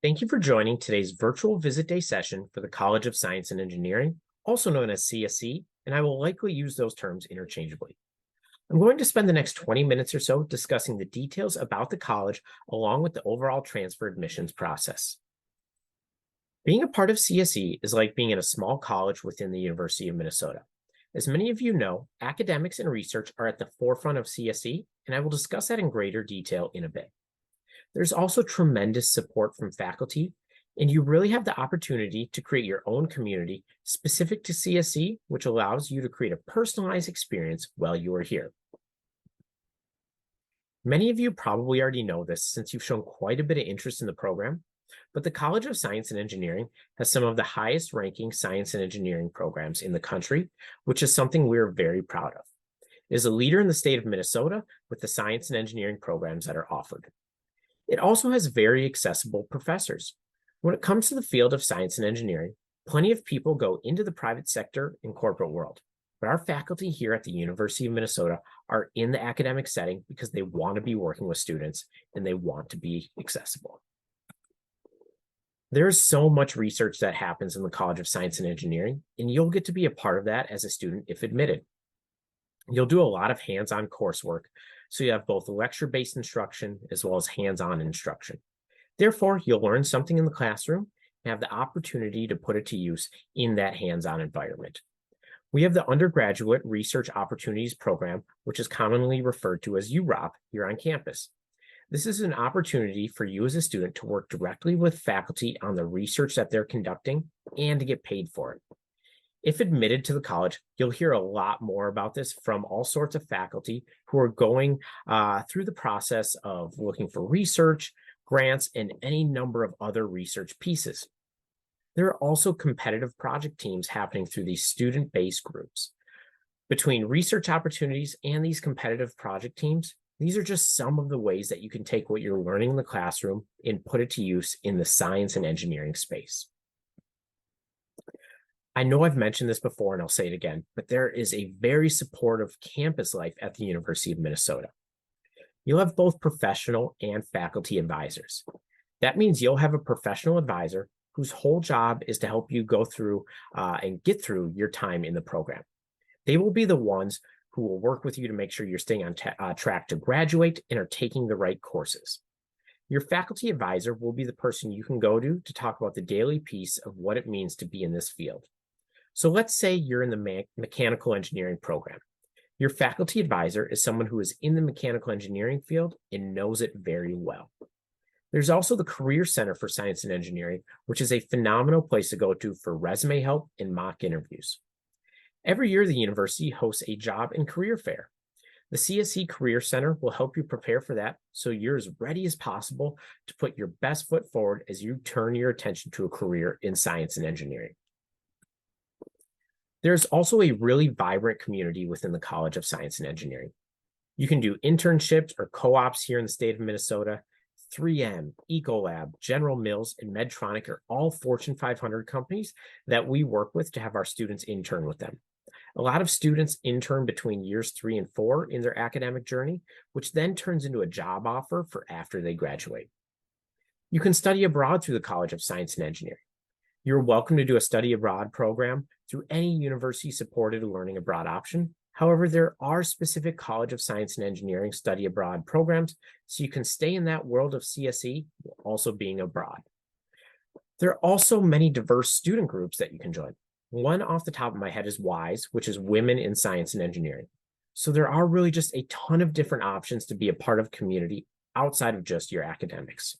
Thank you for joining today's virtual visit day session for the College of Science and Engineering, also known as CSE, and I will likely use those terms interchangeably. I'm going to spend the next 20 minutes or so discussing the details about the college along with the overall transfer admissions process. Being a part of CSE is like being in a small college within the University of Minnesota. As many of you know, academics and research are at the forefront of CSE, and I will discuss that in greater detail in a bit. There's also tremendous support from faculty, and you really have the opportunity to create your own community specific to CSE, which allows you to create a personalized experience while you are here. Many of you probably already know this since you've shown quite a bit of interest in the program, but the College of Science and Engineering has some of the highest ranking science and engineering programs in the country, which is something we're very proud of. It is a leader in the state of Minnesota with the science and engineering programs that are offered. It also has very accessible professors. When it comes to the field of science and engineering, plenty of people go into the private sector and corporate world. But our faculty here at the University of Minnesota are in the academic setting because they want to be working with students and they want to be accessible. There is so much research that happens in the College of Science and Engineering, and you'll get to be a part of that as a student if admitted. You'll do a lot of hands-on coursework, so you have both lecture-based instruction as well as hands-on instruction. Therefore, you'll learn something in the classroom and have the opportunity to put it to use in that hands-on environment. We have the Undergraduate Research Opportunities Program, which is commonly referred to as UROP here on campus. This is an opportunity for you as a student to work directly with faculty on the research that they're conducting and to get paid for it. If admitted to the college, you'll hear a lot more about this from all sorts of faculty who are going through the process of looking for research, grants, and any number of other research pieces. There are also competitive project teams happening through these student-based groups. Between research opportunities and these competitive project teams, these are just some of the ways that you can take what you're learning in the classroom and put it to use in the science and engineering space. I know I've mentioned this before and I'll say it again, but there is a very supportive campus life at the University of Minnesota. You'll have both professional and faculty advisors. That means you'll have a professional advisor whose whole job is to help you go through and get through your time in the program. They will be the ones who will work with you to make sure you're staying on track to graduate and are taking the right courses. Your faculty advisor will be the person you can go to talk about the daily piece of what it means to be in this field. So let's say you're in the mechanical engineering program. Your faculty advisor is someone who is in the mechanical engineering field and knows it very well. There's also the Career Center for Science and Engineering, which is a phenomenal place to go to for resume help and mock interviews. Every year, the university hosts a job and career fair. The CSE Career Center will help you prepare for that so you're as ready as possible to put your best foot forward as you turn your attention to a career in science and engineering. There's also a really vibrant community within the College of Science and Engineering. You can do internships or co-ops here in the state of Minnesota. 3M, Ecolab, General Mills, and Medtronic are all Fortune 500 companies that we work with to have our students intern with them. A lot of students intern between years 3 and 4 in their academic journey, which then turns into a job offer for after they graduate. You can study abroad through the College of Science and Engineering. You're welcome to do a study abroad program through any university-supported learning abroad option. However, there are specific College of Science and Engineering study abroad programs, so you can stay in that world of CSE while also being abroad. There are also many diverse student groups that you can join. One off the top of my head is WISE, which is Women in Science and Engineering. So there are really just a ton of different options to be a part of community outside of just your academics.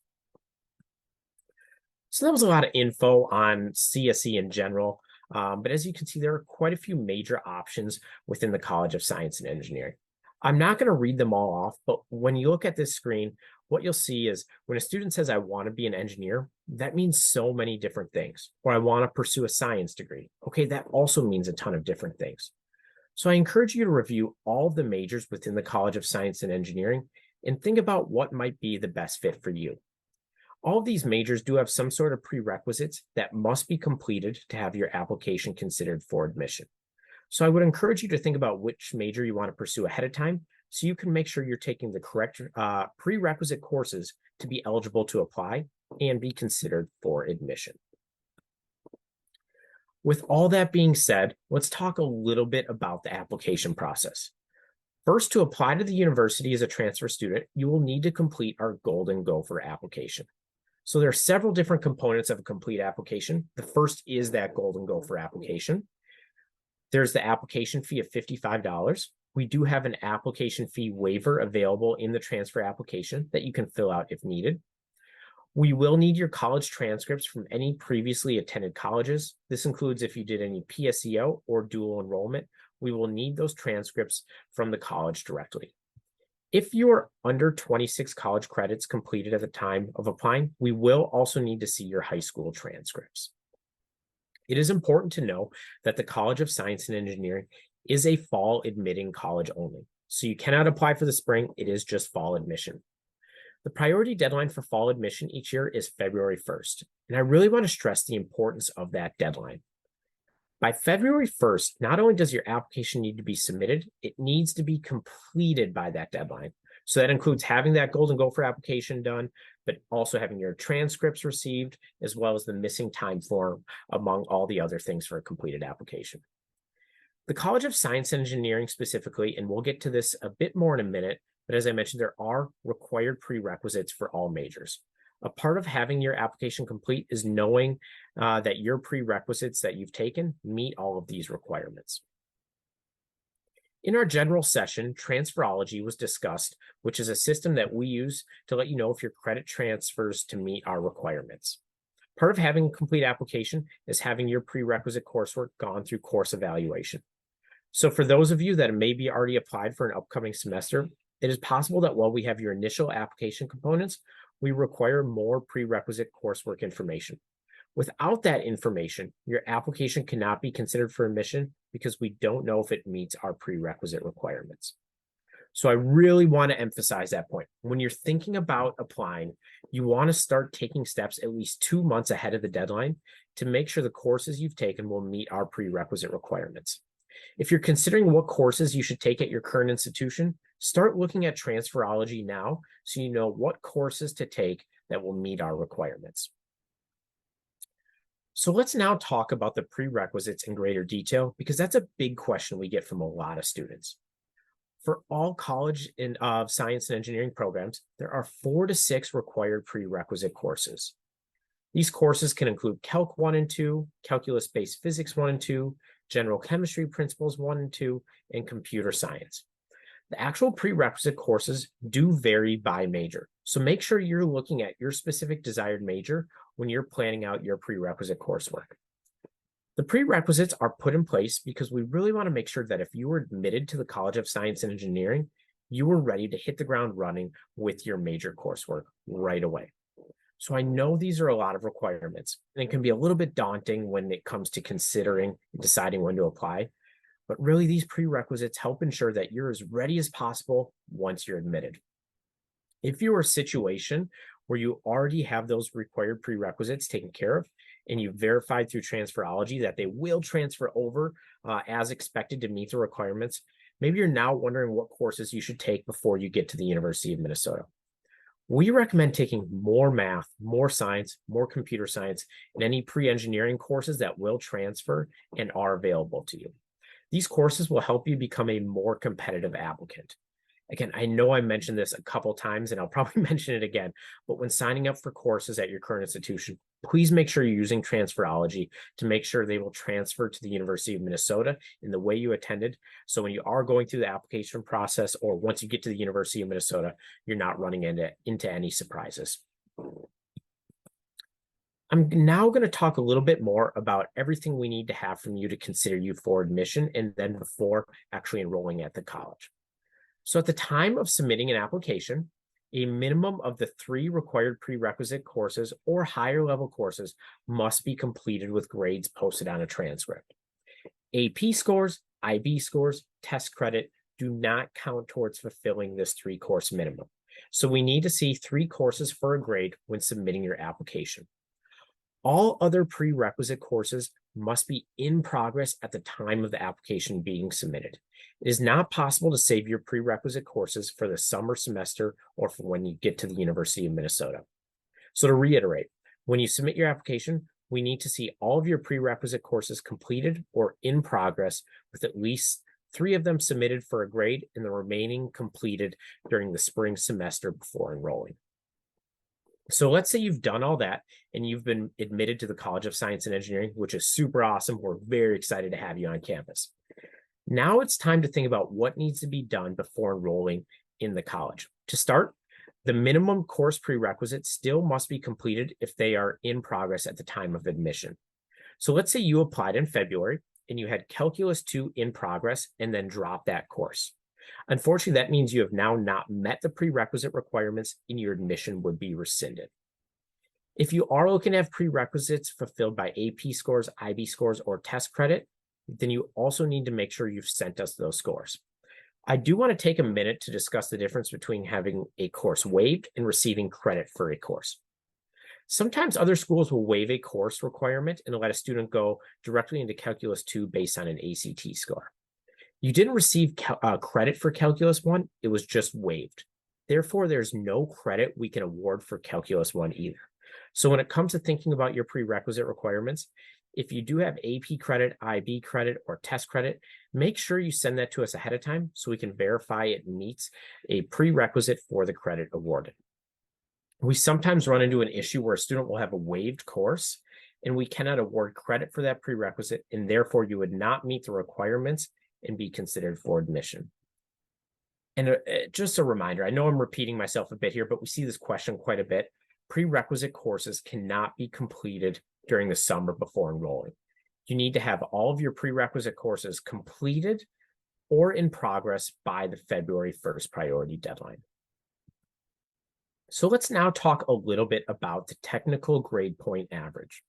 So that was a lot of info on CSE in general. But as you can see, there are quite a few major options within the College of Science and Engineering. I'm not going to read them all off, but when you look at this screen, what you'll see is when a student says, I want to be an engineer, that means so many different things. Or I want to pursue a science degree. Okay, that also means a ton of different things. So I encourage you to review all of the majors within the College of Science and Engineering and think about what might be the best fit for you. All of these majors do have some sort of prerequisites that must be completed to have your application considered for admission. So I would encourage you to think about which major you want to pursue ahead of time so you can make sure you're taking the correct prerequisite courses to be eligible to apply and be considered for admission. With all that being said, let's talk a little bit about the application process. First, to apply to the university as a transfer student, you will need to complete our Golden Gopher application. So there are several different components of a complete application. The first is that Golden Gopher application. There's the application fee of $55. We do have an application fee waiver available in the transfer application that you can fill out if needed. We will need your college transcripts from any previously attended colleges. This includes if you did any PSEO or dual enrollment. We will need those transcripts from the college directly. If you are under 26 college credits completed at the time of applying, we will also need to see your high school transcripts. It is important to know that the College of Science and Engineering is a fall admitting college only. So you cannot apply for the spring, it is just fall admission. The priority deadline for fall admission each year is February 1st, and I really want to stress the importance of that deadline. By February 1st, not only does your application need to be submitted, it needs to be completed by that deadline. So that includes having that Golden Gopher application done, but also having your transcripts received, as well as the missing time form, among all the other things for a completed application. The College of Science and Engineering specifically, and we'll get to this a bit more in a minute, but as I mentioned, there are required prerequisites for all majors. A part of having your application complete is knowing that your prerequisites that you've taken meet all of these requirements. In our general session, transferology was discussed, which is a system that we use to let you know if your credit transfers to meet our requirements. Part of having a complete application is having your prerequisite coursework gone through course evaluation. So for those of you that maybe already applied for an upcoming semester, it is possible that while we have your initial application components, we require more prerequisite coursework information. Without that information, your application cannot be considered for admission because we don't know if it meets our prerequisite requirements. So I really want to emphasize that point. When you're thinking about applying, you want to start taking steps at least 2 months ahead of the deadline to make sure the courses you've taken will meet our prerequisite requirements. If you're considering what courses you should take at your current institution, start looking at transferology now so you know what courses to take that will meet our requirements. So let's now talk about the prerequisites in greater detail because that's a big question we get from a lot of students. For all college and science and engineering programs, there are 4 to 6 required prerequisite courses. These courses can include Calc 1 and 2, Calculus-Based Physics 1 and 2, General Chemistry Principles 1 and 2, and Computer Science. The actual prerequisite courses do vary by major, so make sure you're looking at your specific desired major when you're planning out your prerequisite coursework. The prerequisites are put in place because we really want to make sure that if you were admitted to the College of Science and Engineering, you were ready to hit the ground running with your major coursework right away. So I know these are a lot of requirements, and it can be a little bit daunting when it comes to considering and deciding when to apply, but really these prerequisites help ensure that you're as ready as possible once you're admitted. If you're a situation where you already have those required prerequisites taken care of, and you've verified through transferology that they will transfer over as expected to meet the requirements, maybe you're now wondering what courses you should take before you get to the University of Minnesota. We recommend taking more math, more science, more computer science, and any pre-engineering courses that will transfer and are available to you. These courses will help you become a more competitive applicant. Again, I know I mentioned this a couple times, and I'll probably mention it again, but when signing up for courses at your current institution, please make sure you're using transferology to make sure they will transfer to the University of Minnesota in the way you attended. So when you are going through the application process, or once you get to the University of Minnesota, you're not running into any surprises. I'm now going to talk a little bit more about everything we need to have from you to consider you for admission and then before actually enrolling at the college. So at the time of submitting an application, a minimum of the 3 required prerequisite courses or higher level courses must be completed with grades posted on a transcript. AP scores, IB scores, test credit do not count towards fulfilling this 3-course minimum. So we need to see 3 courses for a grade when submitting your application. All other prerequisite courses must be in progress at the time of the application being submitted. It is not possible to save your prerequisite courses for the summer semester or for when you get to the University of Minnesota. So to reiterate, when you submit your application, we need to see all of your prerequisite courses completed or in progress with at least 3 of them submitted for a grade and the remaining completed during the spring semester before enrolling. So let's say you've done all that and you've been admitted to the College of Science and Engineering, which is super awesome. We're very excited to have you on campus. Now it's time to think about what needs to be done before enrolling in the college. To start, the minimum course prerequisites still must be completed if they are in progress at the time of admission. So let's say you applied in February and you had Calculus 2 in progress and then dropped that course. Unfortunately, that means you have now not met the prerequisite requirements and your admission would be rescinded. If you are looking to have prerequisites fulfilled by AP scores, IB scores, or test credit, then you also need to make sure you've sent us those scores. I do want to take a minute to discuss the difference between having a course waived and receiving credit for a course. Sometimes other schools will waive a course requirement and let a student go directly into Calculus 2 based on an ACT score. You didn't receive credit for Calculus 1, it was just waived. Therefore, there's no credit we can award for Calculus 1 either. So when it comes to thinking about your prerequisite requirements, if you do have AP credit, IB credit, or test credit, make sure you send that to us ahead of time so we can verify it meets a prerequisite for the credit awarded. We sometimes run into an issue where a student will have a waived course and we cannot award credit for that prerequisite, and therefore you would not meet the requirements and be considered for admission. And just a reminder, I know I'm repeating myself a bit here, but we see this question quite a bit. Prerequisite courses cannot be completed during the summer before enrolling. You need to have all of your prerequisite courses completed or in progress by the February 1st priority deadline. So let's now talk a little bit about the technical grade point average.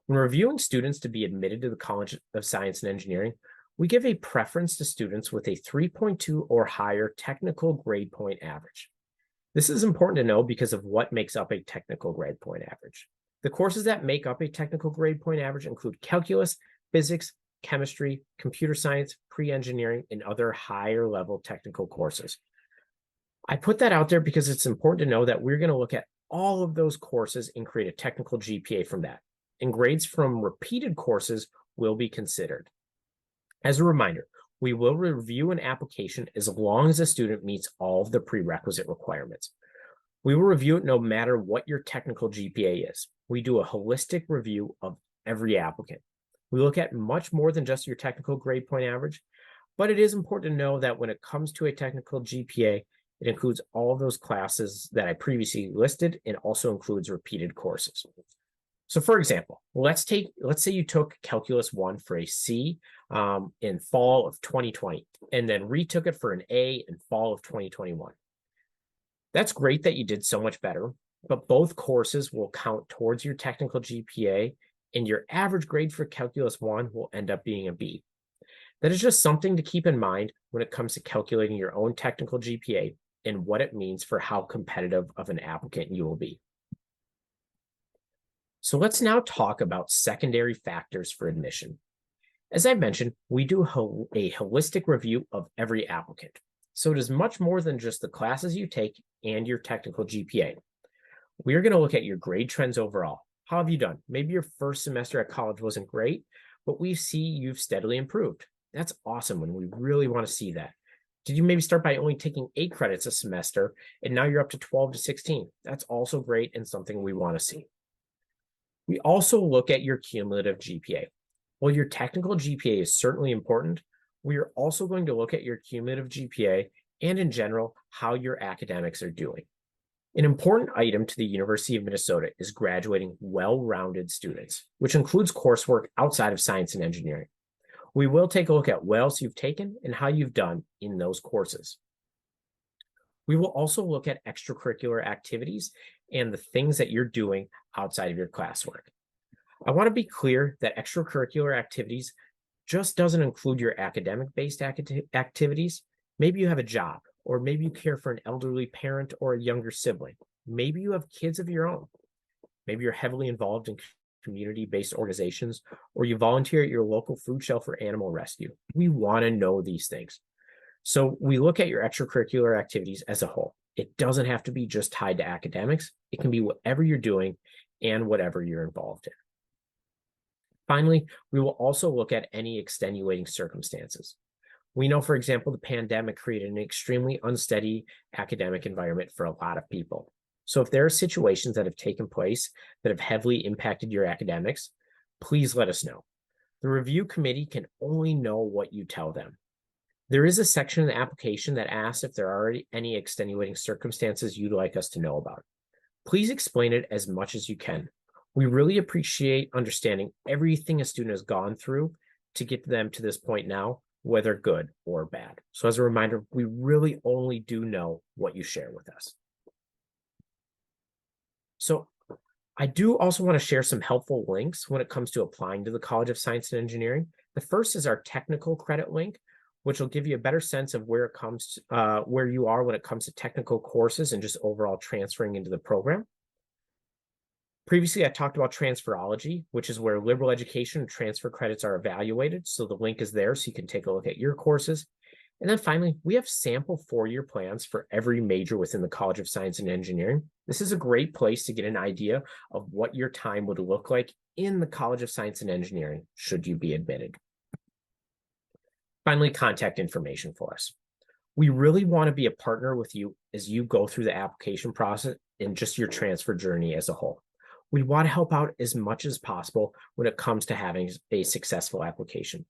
When reviewing students to be admitted to the College of Science and Engineering, we give a preference to students with a 3.2 or higher technical grade point average. This is important to know because of what makes up a technical grade point average. The courses that make up a technical grade point average include calculus, physics, chemistry, computer science, pre-engineering, and other higher level technical courses. I put that out there because it's important to know that we're going to look at all of those courses and create a technical GPA from that. And grades from repeated courses will be considered. As a reminder, we will review an application as long as a student meets all of the prerequisite requirements. We will review it no matter what your technical GPA is. We do a holistic review of every applicant. We look at much more than just your technical grade point average, but it is important to know that when it comes to a technical GPA, it includes all of those classes that I previously listed and also includes repeated courses. So for example, let's say you took Calculus 1 for a C in fall of 2020, and then retook it for an A in fall of 2021. That's great that you did so much better, but both courses will count towards your technical GPA, and your average grade for Calculus 1 will end up being a B. That is just something to keep in mind when it comes to calculating your own technical GPA and what it means for how competitive of an applicant you will be. So let's now talk about secondary factors for admission. As I mentioned, we do a holistic review of every applicant. So it is much more than just the classes you take and your technical GPA. We are going to look at your grade trends overall. How have you done? Maybe your first semester at college wasn't great, but we see you've steadily improved. That's awesome, and we really want to see that. Did you maybe start by only taking 8 credits a semester, and now you're up to 12 to 16? That's also great and something we want to see. We also look at your cumulative GPA. While your technical GPA is certainly important, we are also going to look at your cumulative GPA and in general, how your academics are doing. An important item to the University of Minnesota is graduating well-rounded students, which includes coursework outside of science and engineering. We will take a look at what else you've taken and how you've done in those courses. We will also look at extracurricular activities and the things that you're doing outside of your classwork. I want to be clear that extracurricular activities just doesn't include your academic-based activities. Maybe you have a job, or maybe you care for an elderly parent or a younger sibling. Maybe you have kids of your own. Maybe you're heavily involved in community-based organizations, or you volunteer at your local food shelf or animal rescue. We want to know these things. So we look at your extracurricular activities as a whole. It doesn't have to be just tied to academics. It can be whatever you're doing and whatever you're involved in. Finally, we will also look at any extenuating circumstances. We know, for example, the pandemic created an extremely unsteady academic environment for a lot of people. So if there are situations that have taken place that have heavily impacted your academics, please let us know. The review committee can only know what you tell them. There is a section in the application that asks if there are any extenuating circumstances you'd like us to know about. Please explain it as much as you can. We really appreciate understanding everything a student has gone through to get them to this point now, whether good or bad. So as a reminder, we really only do know what you share with us. So I do also want to share some helpful links when it comes to applying to the College of Science and Engineering. The first is our technical credit link, which will give you a better sense of where you are when it comes to technical courses and just overall transferring into the program. Previously, I talked about transferology, which is where liberal education and transfer credits are evaluated. So the link is there so you can take a look at your courses. And then finally, we have sample four-year plans for every major within the College of Science and Engineering. This is a great place to get an idea of what your time would look like in the College of Science and Engineering should you be admitted. Finally, contact information for us. We really want to be a partner with you as you go through the application process and just your transfer journey as a whole. We want to help out as much as possible when it comes to having a successful application.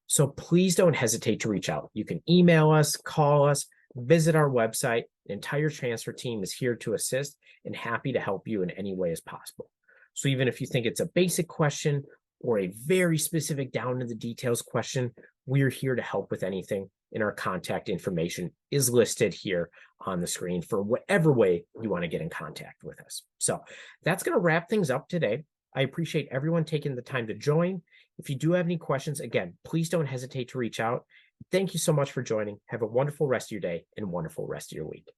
So please don't hesitate to reach out. You can email us, call us, visit our website. The entire transfer team is here to assist and happy to help you in any way as possible. So even if you think it's a basic question or a very specific down to the details question, we're here to help with anything, and our contact information is listed here on the screen for whatever way you want to get in contact with us. So that's going to wrap things up today. I appreciate everyone taking the time to join. If you do have any questions, again, please don't hesitate to reach out. Thank you so much for joining. Have a wonderful rest of your day and wonderful rest of your week.